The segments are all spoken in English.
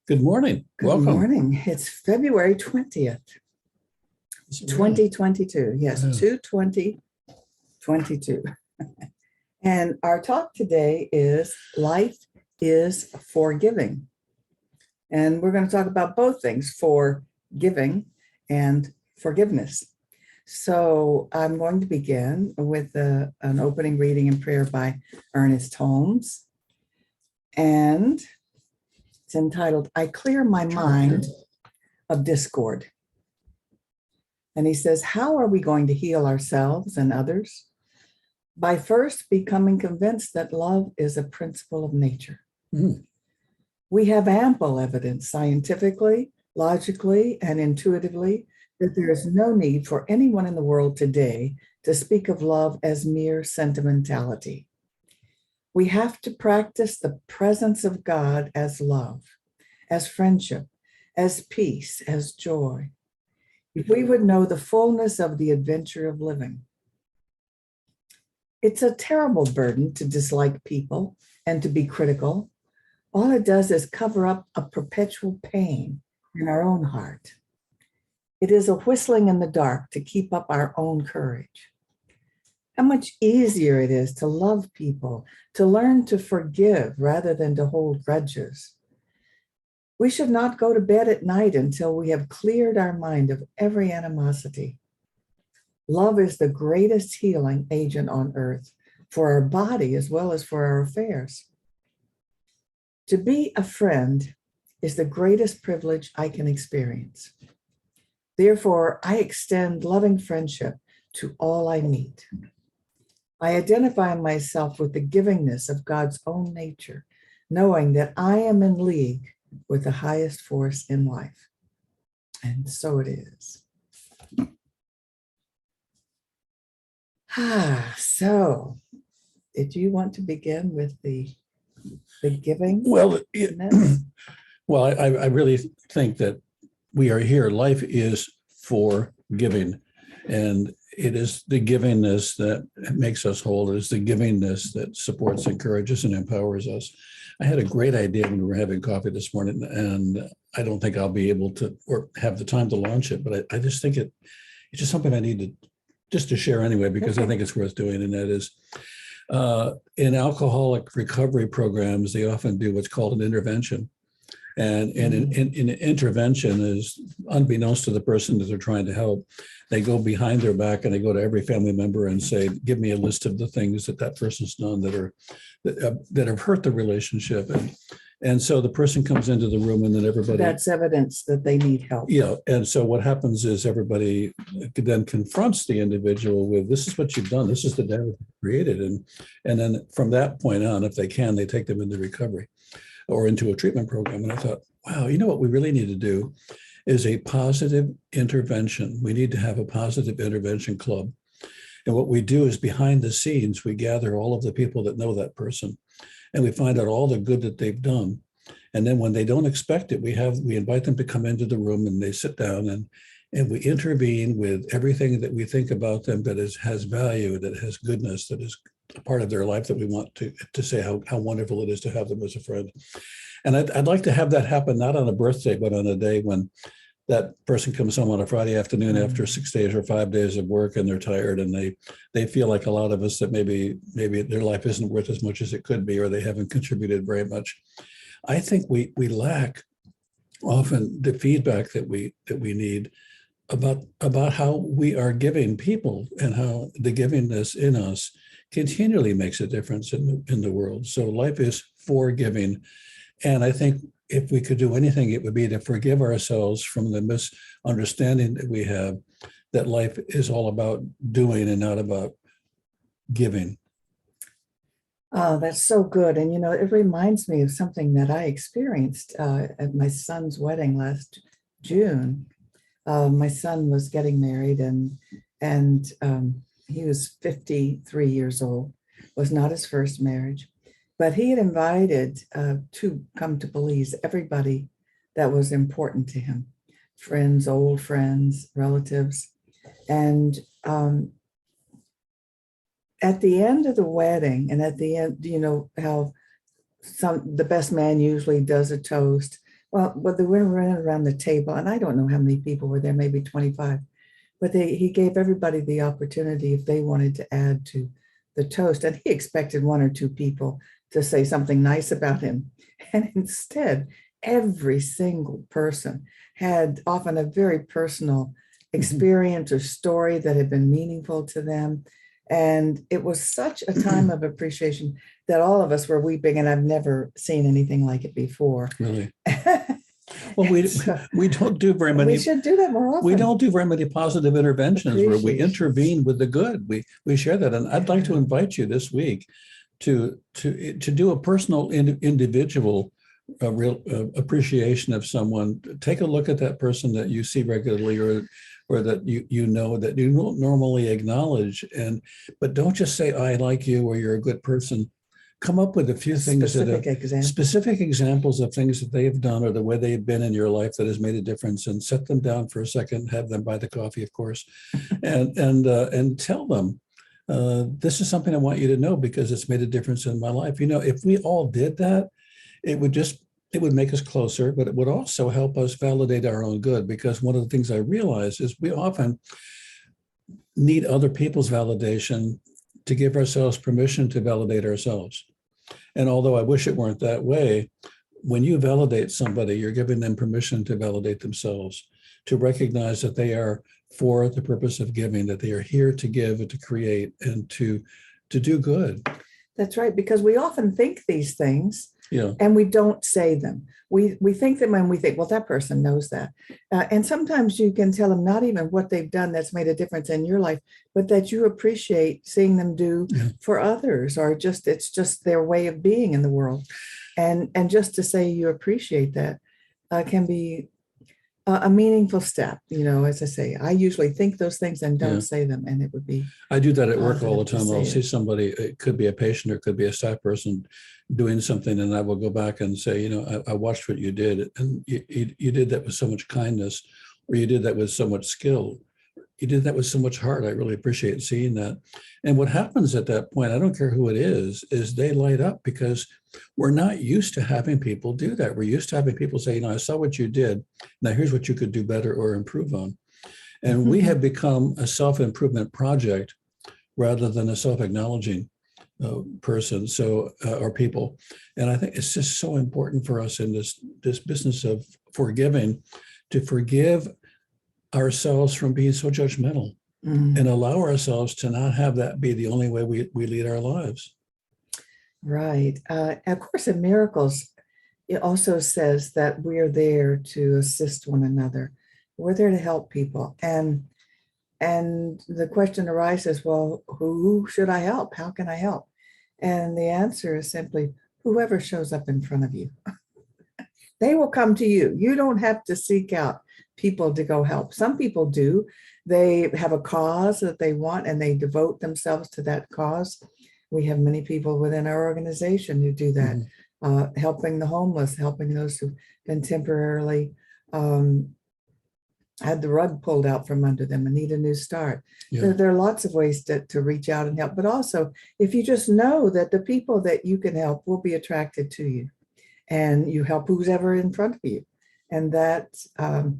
Good morning. Good Welcome. morning. It's February 20th, 2022. Yes, Wow. 2/20/22. And our talk today is Life is Forgiving. And we're going to talk about both things, forgiving and forgiveness. So I'm going to begin with an opening reading and prayer by Ernest Holmes. And it's entitled, I Clear My Mind of Discord. And he says, how are we going to heal ourselves and others? By first becoming convinced that love is a principle of nature. We have ample evidence scientifically, logically, and intuitively that there is no need for anyone in the world today to speak of love as mere sentimentality. We have to practice the presence of God as love, as friendship, as peace, as joy. If we would know the fullness of the adventure of living. It's a terrible burden to dislike people and to be critical. All it does is cover up a perpetual pain in our own heart. It is a whistling in the dark to keep up our own courage. How much easier it is to love people, to learn to forgive rather than to hold grudges. We should not go to bed at night until we have cleared our mind of every animosity. Love is the greatest healing agent on earth for our body as well as for our affairs. To be a friend is the greatest privilege I can experience. Therefore, I extend loving friendship to all I meet. I identify myself with the givingness of God's own nature, knowing that I am in league with the highest force in life. And so it is. So did you want to begin with the giving? Well, I really think that we are here. Life is for giving, and it is the givingness that makes us whole. It is the givingness that supports, encourages, and empowers us. I had a great idea when we were having coffee this morning, and I don't think I'll be able to or have the time to launch it, but I just think it's just something I need to share anyway, because I think it's worth doing, and that is in alcoholic recovery programs, they often do what's called an intervention. And an intervention is, unbeknownst to the person that they're trying to help, they go behind their back and they go to every family member and say, give me a list of the things that person's done that have hurt the relationship. And so the person comes into the room, and then everybody... That's evidence that they need help. Yeah, and so what happens is everybody then confronts the individual with, this is what you've done, this is the damage you created. And then from that point on, if they can, they take them into recovery or into a treatment program. And I thought, wow, you know what we really need to do is a positive intervention. We need to have a positive intervention club. And what we do is, behind the scenes, we gather all of the people that know that person, and we find out all the good that they've done. And then when they don't expect it, we invite them to come into the room, and they sit down, and we intervene with everything that we think about them that has value, that has goodness, that is a part of their life, that we want to say how wonderful it is to have them as a friend. And I'd like to have that happen, not on a birthday, but on a day when that person comes home on a Friday afternoon after 6 days or 5 days of work, and they're tired, and they feel like a lot of us that maybe their life isn't worth as much as it could be, or they haven't contributed very much. I think we lack often the feedback that we need about how we are giving people, and how the givingness in us continually makes a difference in the world. So life is for giving. And I think if we could do anything, it would be to forgive ourselves from the misunderstanding that we have, that life is all about doing and not about giving. Oh, that's so good. And, it reminds me of something that I experienced at my son's wedding last June. My son was getting married, and he was 53 years old, was not his first marriage. But he had invited to come to Belize everybody that was important to him, friends, old friends, relatives. And at the end of the wedding, and at the end, how the best man usually does a toast. Well, they were running around the table, and I don't know how many people were there, maybe 25. But he gave everybody the opportunity if they wanted to add to the toast. And he expected one or two people to say something nice about him. And instead, every single person had often a very personal experience or story that had been meaningful to them. And it was such a time of appreciation that all of us were weeping, and I've never seen anything like it before. Really? Well, we don't do very many. We should do that more often. We don't do very many positive interventions where we intervene with the good. We share that, and I'd like to invite you this week to do a personal individual real appreciation of someone. Take a look at that person that you see regularly, or that you know that you don't normally acknowledge, but don't just say I like you or you're a good person. Come up with a few things specific examples of things that they've done or the way they've been in your life that has made a difference, and set them down for a second. Have them buy the coffee, of course, and tell them this is something I want you to know because it's made a difference in my life. You know, if we all did that, it would make us closer, but it would also help us validate our own good, because one of the things I realize is we often need other people's validation to give ourselves permission to validate ourselves. And although I wish it weren't that way, when you validate somebody, you're giving them permission to validate themselves, to recognize that they are for the purpose of giving, that they are here to give and to create and to do good. That's right, because we often think these things, yeah, and we don't say them. We think them and we think, well, that person knows that. And sometimes you can tell them not even what they've done that's made a difference in your life, but that you appreciate seeing them do for others, or it's just their way of being in the world. And just to say you appreciate that can be a meaningful step. You know, as I say, I usually think those things and don't say them, and it would be. I do that at work all the time. I'll see somebody, it could be a patient or it could be a staff person doing something, and I will go back and say, you know, I watched what you did, and you did that with so much kindness, or you did that with so much skill. You did that with so much heart. I really appreciate seeing that. And what happens at that point, I don't care who it is they light up, because we're not used to having people do that. We're used to having people say, you know, I saw what you did. Now here's what you could do better or improve on. And we have become a self-improvement project rather than a self-acknowledging person, or people. And I think it's just so important for us in this business of forgiving, to forgive ourselves from being so judgmental and allow ourselves to not have that be the only way we lead our lives. Right. Of course, in Miracles, it also says that we're there to assist one another. We're there to help people. And the question arises, well, who should I help? How can I help? And the answer is simply whoever shows up in front of you. They will come to you. You don't have to seek out people to go help. Some people do. They have a cause that they want and they devote themselves to that cause. We have many people within our organization who do that, helping the homeless, helping those who've been temporarily had the rug pulled out from under them and need a new start. Yeah. There are lots of ways to reach out and help, but also if you just know that the people that you can help will be attracted to you, and you help who's ever in front of you. And that's the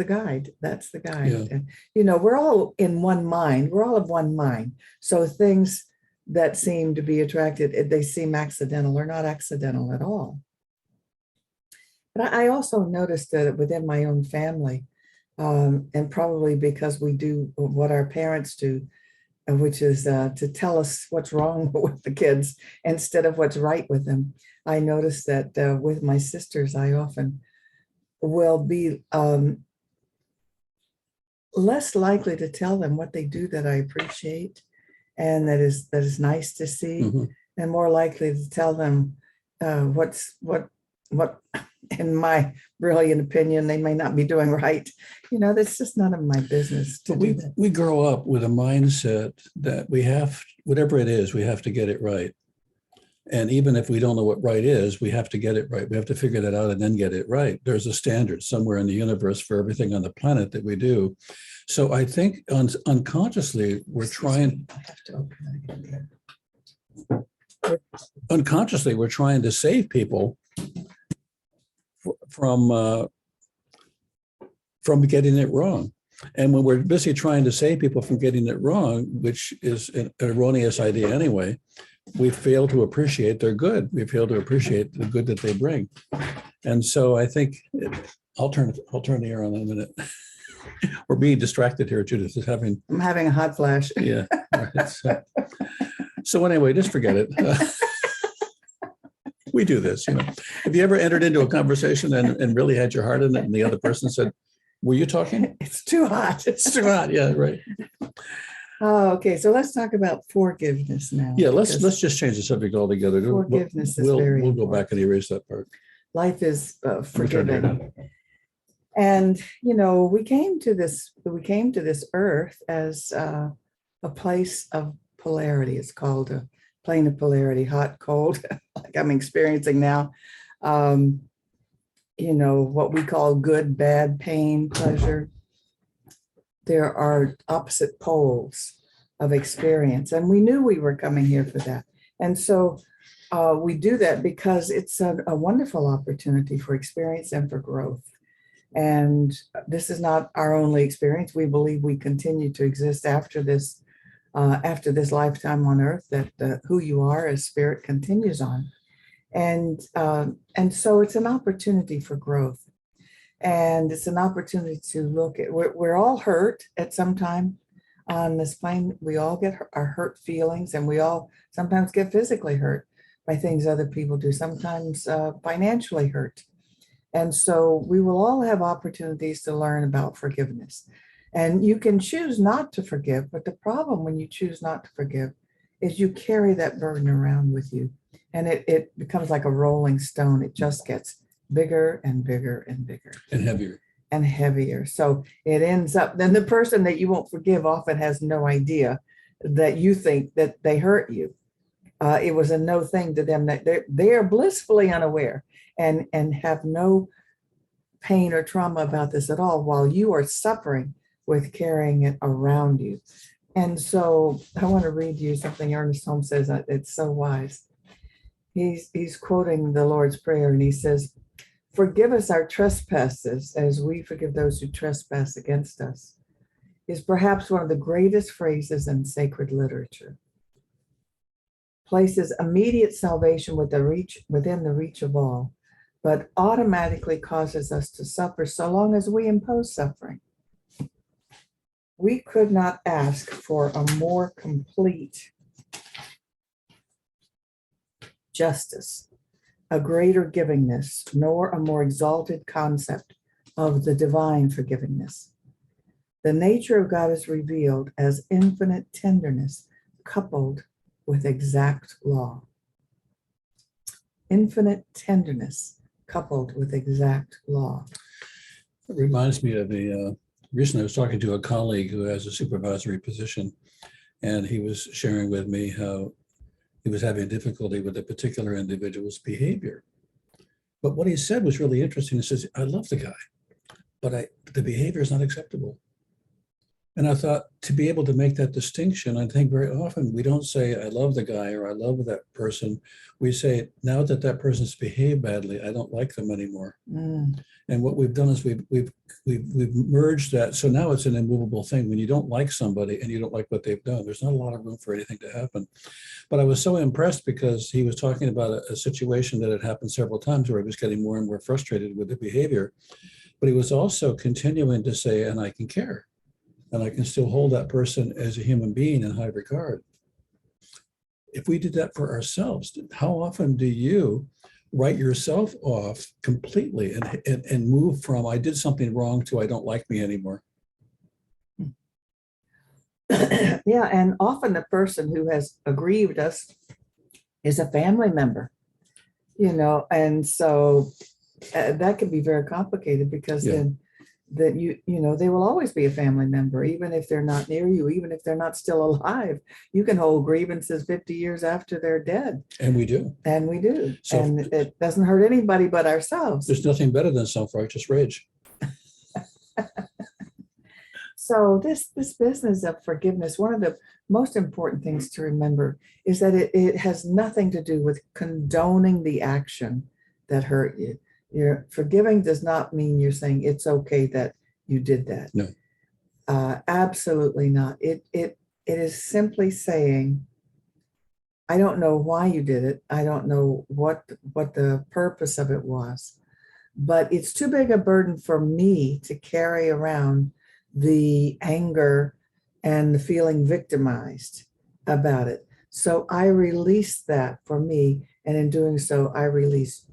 guide. That's the guide. Yeah. And, you know, we're all in one mind. We're all of one mind. So things that seem to be attracted, they seem accidental or not accidental at all. But I also noticed that within my own family, and probably because we do what our parents do, which is to tell us what's wrong with the kids instead of what's right with them. I noticed that with my sisters, I often will be less likely to tell them what they do that I appreciate and that is nice to see, and more likely to tell them what in my brilliant opinion they may not be doing right. You know, that's just none of my business to do that. We grow up with a mindset that we have, whatever it is, we have to get it right. And even if we don't know what right is, we have to get it right. We have to figure that out and then get it right. There's a standard somewhere in the universe for everything on the planet that we do. So I think unconsciously we're trying. I have to open that again. Unconsciously we're trying to save people from getting it wrong. And when we're busy trying to save people from getting it wrong, which is an erroneous idea anyway, we fail to appreciate their good. We fail to appreciate the good that they bring. And so I think I'll turn the air on in a minute. We're being distracted here. Judith is having. I'm having a hot flash. Yeah. Right. So anyway, just forget it. We do this, Have you ever entered into a conversation and really had your heart in it, and the other person said, "Were you talking?" It's too hot. It's too hot. Yeah, right. Oh, okay. So let's talk about forgiveness now. Yeah, let's just change the subject altogether. Forgiveness is very We'll go important. back and erase that part. Life is Turn it forgiving. down. And we came to this earth as a place of polarity. It's called a plane of polarity, hot, cold, like I'm experiencing now. What we call good, bad, pain, pleasure. There are opposite poles of experience, and we knew we were coming here for that. And so we do that because it's a wonderful opportunity for experience and for growth. And this is not our only experience. We believe we continue to exist after this lifetime on earth, that who you are as spirit continues on. And so it's an opportunity for growth. And it's an opportunity to look at, we're all hurt at some time on this plane. We all get our hurt feelings, and we all sometimes get physically hurt by things other people do, sometimes financially hurt. And so we will all have opportunities to learn about forgiveness. And you can choose not to forgive, but the problem when you choose not to forgive is you carry that burden around with you. And it becomes like a rolling stone. It just gets bigger and bigger and bigger. And heavier. And heavier. So it ends up, then the person that you won't forgive often has no idea that you think that they hurt you. It was a no thing to them, that they are blissfully unaware and have no pain or trauma about this at all, while you are suffering with carrying it around you. And so I want to read you something Ernest Holmes says. It's so wise. He's quoting the Lord's Prayer, and he says, "Forgive us our trespasses as we forgive those who trespass against us," is perhaps one of the greatest phrases in sacred literature. Places immediate salvation within the reach of all, but automatically causes us to suffer so long as we impose suffering. We could not ask for a more complete justice, a greater givingness, nor a more exalted concept of the divine forgivingness. The nature of God is revealed as infinite tenderness coupled with exact law. Infinite tenderness coupled with exact law. It reminds me of recently I was talking to a colleague who has a supervisory position, and he was sharing with me how he was having difficulty with a particular individual's behavior. But what he said was really interesting. He says, "I love the guy, but the behavior is not acceptable." And I thought, to be able to make that distinction, I think very often we don't say, "I love the guy" or "I love that person." We say, "Now that that person's behaved badly, I don't like them anymore." And what we've done is we've merged that. So now it's an immovable thing. When you don't like somebody and you don't like what they've done, there's not a lot of room for anything to happen. But I was so impressed because he was talking about a situation that had happened several times where he was getting more and more frustrated with the behavior. But he was also continuing to say, "And I can care. And I can still hold that person as a human being in high regard." If we did that for ourselves, how often do you write yourself off completely and move from "I did something wrong" to "I don't like me anymore"? Yeah, and often the person who has aggrieved us is a family member, and so that can be very complicated because then that they will always be a family member, even if they're not near you, even if they're not still alive. You can hold grievances 50 years after they're dead. And we do. And we do. So and it doesn't hurt anybody but ourselves. There's nothing better than self-righteous rage. So this business of forgiveness, one of the most important things to remember is that it has nothing to do with condoning the action that hurt you. You're forgiving does not mean you're saying it's okay that you did that. No. Absolutely not. It is simply saying, I don't know why you did it. I don't know what the purpose of it was, but it's too big a burden for me to carry around the anger and the feeling victimized about it. So I release that for me. And in doing so, I release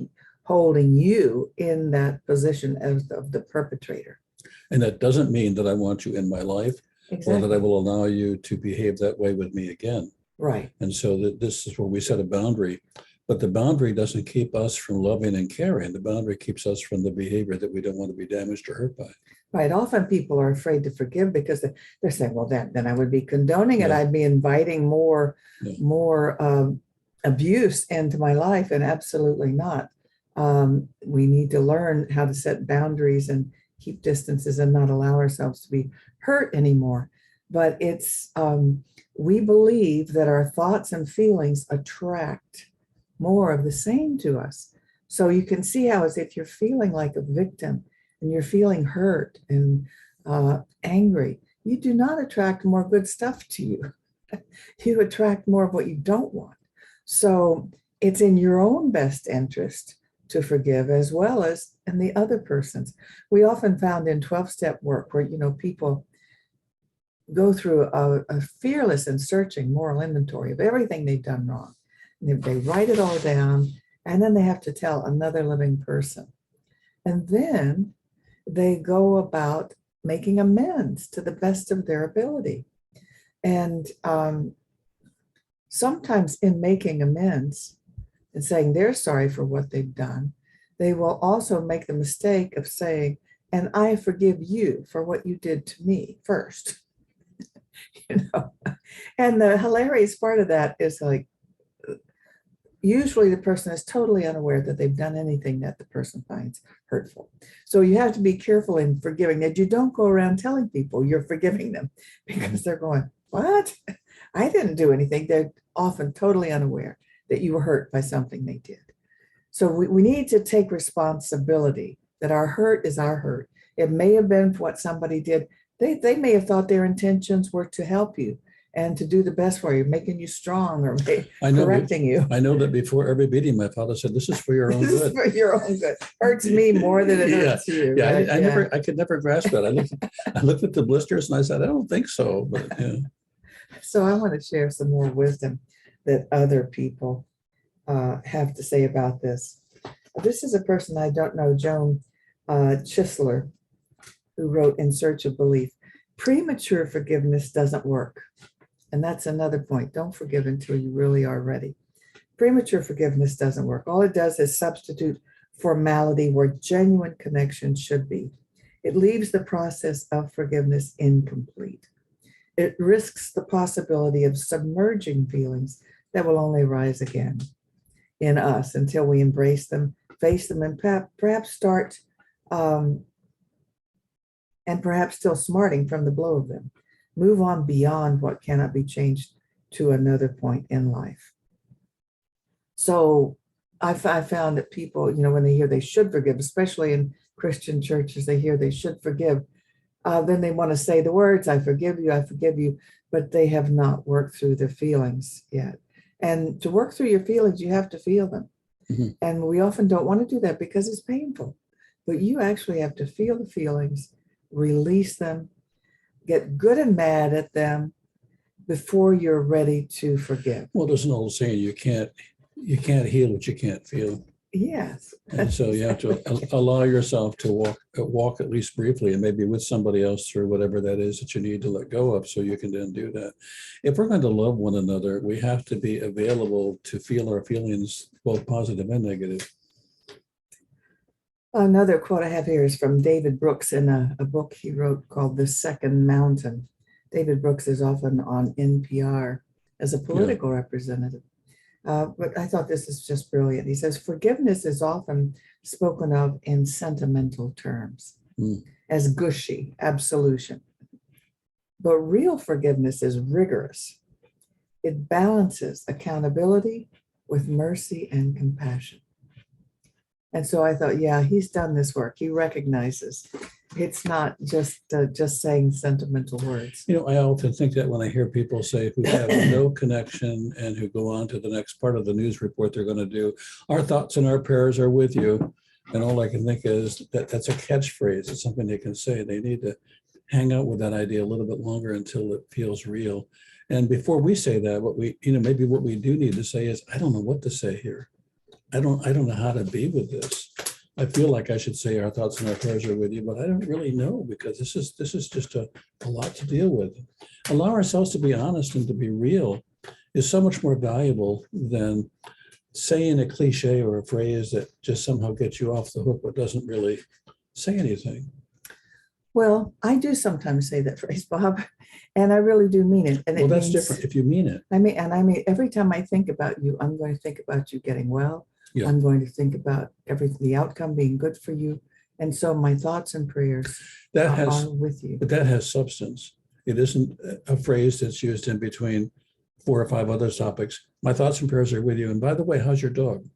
holding you in that position as of the perpetrator. And that doesn't mean that I want you in my life or that I Exactly. will allow you to behave that way with me again. Right. And so that this is where we set a boundary. But the boundary doesn't keep us from loving and caring. The boundary keeps us from the behavior that we don't want to be damaged or hurt by. Right. Often people are afraid to forgive because they're saying, well, then I would be condoning it. Yeah. I'd be inviting more Yeah. abuse into my life. And absolutely not. We need to learn how to set boundaries and keep distances and not allow ourselves to be hurt anymore. But we believe that our thoughts and feelings attract more of the same to us. So you can see how, as if you're feeling like a victim and you're feeling hurt and angry, you do not attract more good stuff to you. You attract more of what you don't want. So it's in your own best interest to forgive as well as in the other person's. We often found in 12-step work where, people go through a fearless and searching moral inventory of everything they've done wrong. And they write it all down, and then they have to tell another living person. And then they go about making amends to the best of their ability. And sometimes in making amends and saying they're sorry for what they've done, they will also make the mistake of saying, and I forgive you for what you did to me first. And the hilarious part of that is, like, usually the person is totally unaware that they've done anything that the person finds hurtful. So you have to be careful in forgiving that you don't go around telling people you're forgiving them, because they're going, what? I didn't do anything. They're often totally unaware that you were hurt by something they did. So we need to take responsibility that our hurt is our hurt. It may have been what somebody did. They may have thought their intentions were to help you and to do the best for you, making you strong or correcting you. I know that before every meeting, my father said, this is for your own This is good. for your own good. Hurts me more than it hurts you. Yeah, right? I could never grasp that. I looked at the blisters and I said, I don't think so. But yeah. So I want to share some more wisdom that other people have to say about this. This is a person I don't know, Joan Chisler, who wrote In Search of Belief. Premature forgiveness doesn't work. And that's another point. Don't forgive until you really are ready. Premature forgiveness doesn't work. All it does is substitute formality where genuine connection should be. It leaves the process of forgiveness incomplete. It risks the possibility of submerging feelings that will only rise again in us until we embrace them, face them, and perhaps start and perhaps still smarting from the blow of them. Move on beyond what cannot be changed to another point in life. So I found that people, when they hear they should forgive, especially in Christian churches, they hear they should forgive. Then they want to say the words, I forgive you, but they have not worked through their feelings yet. And to work through your feelings, you have to feel them. Mm-hmm. And we often don't want to do that because it's painful. But you actually have to feel the feelings, release them, get good and mad at them before you're ready to forgive. Well, there's an old saying, you can't heal what you can't feel. Yes. And so you have to allow yourself to walk at least briefly, and maybe with somebody else through whatever that is that you need to let go of, so you can then do that. If we're going to love one another, we have to be available to feel our feelings, both positive and negative. Another quote I have here is from David Brooks in a book he wrote called The Second Mountain. David Brooks is often on NPR as a political representative. But I thought this is just brilliant. He says, forgiveness is often spoken of in sentimental terms, as gushy, absolution. But real forgiveness is rigorous. It balances accountability with mercy and compassion. And so I thought, yeah, he's done this work. He recognizes it's not just saying sentimental words. I often think that when I hear people say who have no connection and who go on to the next part of the news report they're going to do, our thoughts and our prayers are with you. And all I can think is that that's a catchphrase. It's something they can say. They need to hang out with that idea a little bit longer until it feels real. And before we say that, maybe what we do need to say is, I don't know what to say here. I don't know how to be with this. I feel like I should say our thoughts and our prayers are with you, but I don't really know, because this is just a lot to deal with. Allow ourselves to be honest and to be real is so much more valuable than saying a cliche or a phrase that just somehow gets you off the hook but doesn't really say anything. Well, I do sometimes say that phrase, Bob, and I really do mean it. And well, that's different if you mean it. I mean, every time I think about you, I'm going to think about you getting well. Yeah. I'm going to think about the outcome being good for you. And so my thoughts and prayers are with you. But that has substance. It isn't a phrase that's used in between 4 or 5 other topics. My thoughts and prayers are with you. And by the way, how's your dog?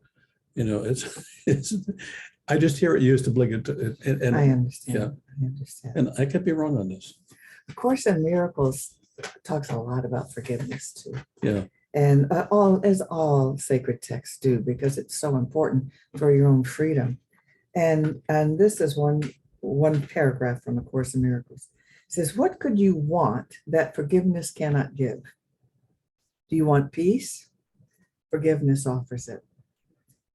It's I just hear it used obligatory. And I understand. Yeah. I understand. And I could be wrong on this. Of Course in Miracles talks a lot about forgiveness too. Yeah. And all sacred texts do, because it's so important for your own freedom. And this is one paragraph from A Course in Miracles. It says, what could you want that forgiveness cannot give? Do you want peace? Forgiveness offers it.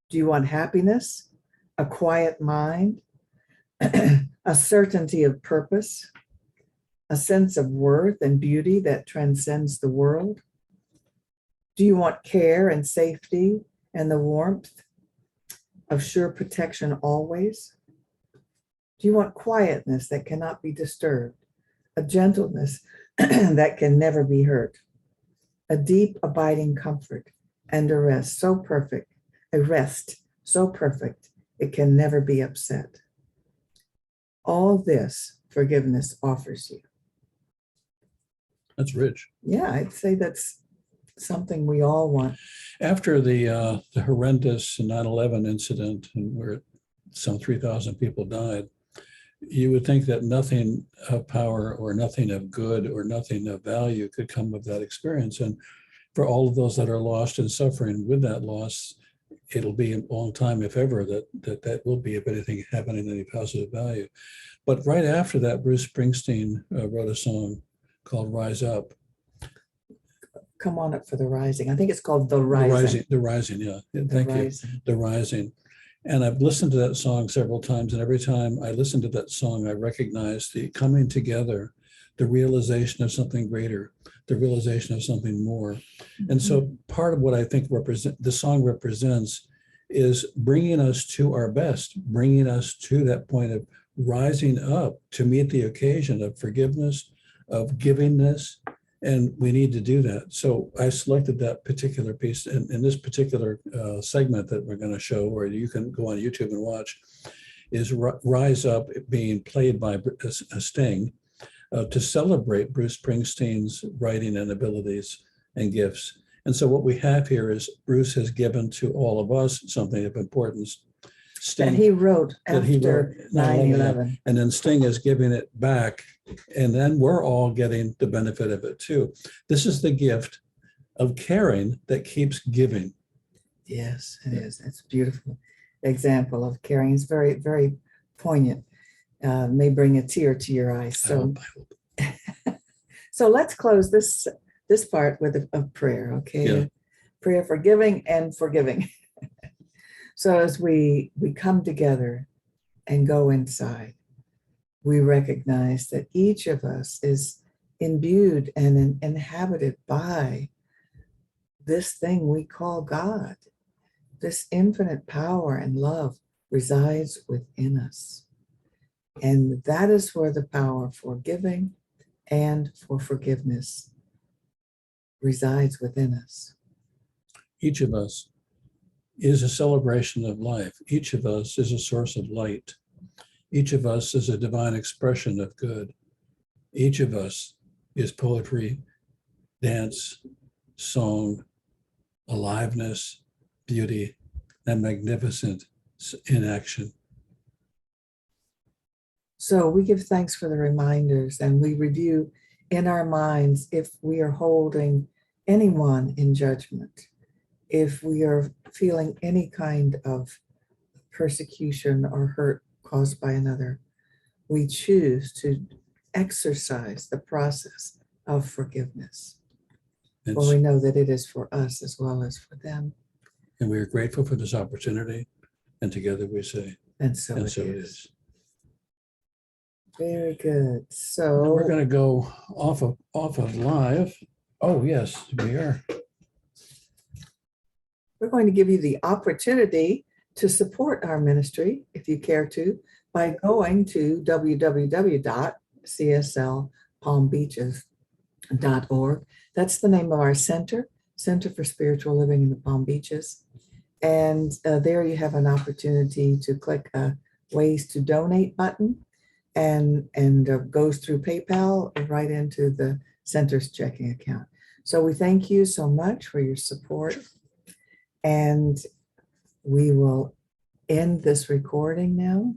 Do you want happiness? A quiet mind? A certainty of purpose? A sense of worth and beauty that transcends the world? Do you want care and safety and the warmth of sure protection always? Do you want quietness that cannot be disturbed? A gentleness that can never be hurt? A deep abiding comfort and a rest so perfect it can never be upset. All this forgiveness offers you. That's rich. Yeah, I'd say that's something we all want. After the horrendous 9/11 incident, and where some 3,000 people died, you would think that nothing of power or nothing of good or nothing of value could come of that experience. And for all of those that are lost and suffering with that loss, it'll be a long time, if ever, that will be, if anything, having any positive value. But right after that, Bruce Springsteen wrote a song called Rise Up. Come on up for the rising. I think it's called The Rising. The Rising, yeah. Thank you. The Rising. And I've listened to that song several times, and every time I listen to that song, I recognize the coming together, the realization of something greater, the realization of something more. Mm-hmm. And so part of what I think the song represents is bringing us to our best, bringing us to that point of rising up to meet the occasion of forgiveness, of givingness, and we need to do that. So I selected that particular piece in this particular segment that we're going to show, or you can go on YouTube and watch, is Rise Up, being played by a Sting to celebrate Bruce Springsteen's writing and abilities and gifts. And so what we have here is Bruce has given to all of us something of importance. Sting, that he wrote after 9/11. And then Sting is giving it back, and then we're all getting the benefit of it too. This is the gift of caring that keeps giving. Yes, it is. It's a beautiful example of caring. It's very, very poignant. May bring a tear to your eyes. So, so let's close this part with a prayer, okay? Yeah. Prayer for giving and forgiving. So as we come together and go inside, we recognize that each of us is imbued and inhabited by this thing we call God. This infinite power and love resides within us. And that is where the power for giving and for forgiveness resides within us. Each of us is a celebration of life. Each of us is a source of light. Each of us is a divine expression of good. Each of us is poetry, dance, song, aliveness, beauty, and magnificent in action. So we give thanks for the reminders, and we review in our minds if we are holding anyone in judgment, if we are feeling any kind of persecution or hurt caused by another. We choose to exercise the process of forgiveness. And, For we know that it is for us as well as for them. and we are grateful for this opportunity. And together we say, And so and it so it is. is. Very good. Now So we're going to go off of live. Oh, yes, we are. we're going to give you the opportunity to support our ministry, if you care to, by going to www.cslpalmbeaches.org. That's the name of our center, Center for Spiritual Living in the Palm Beaches. And there you have an opportunity to click a ways to donate button, and goes through PayPal right into the center's checking account. So we thank you so much for your support, and we will end this recording now.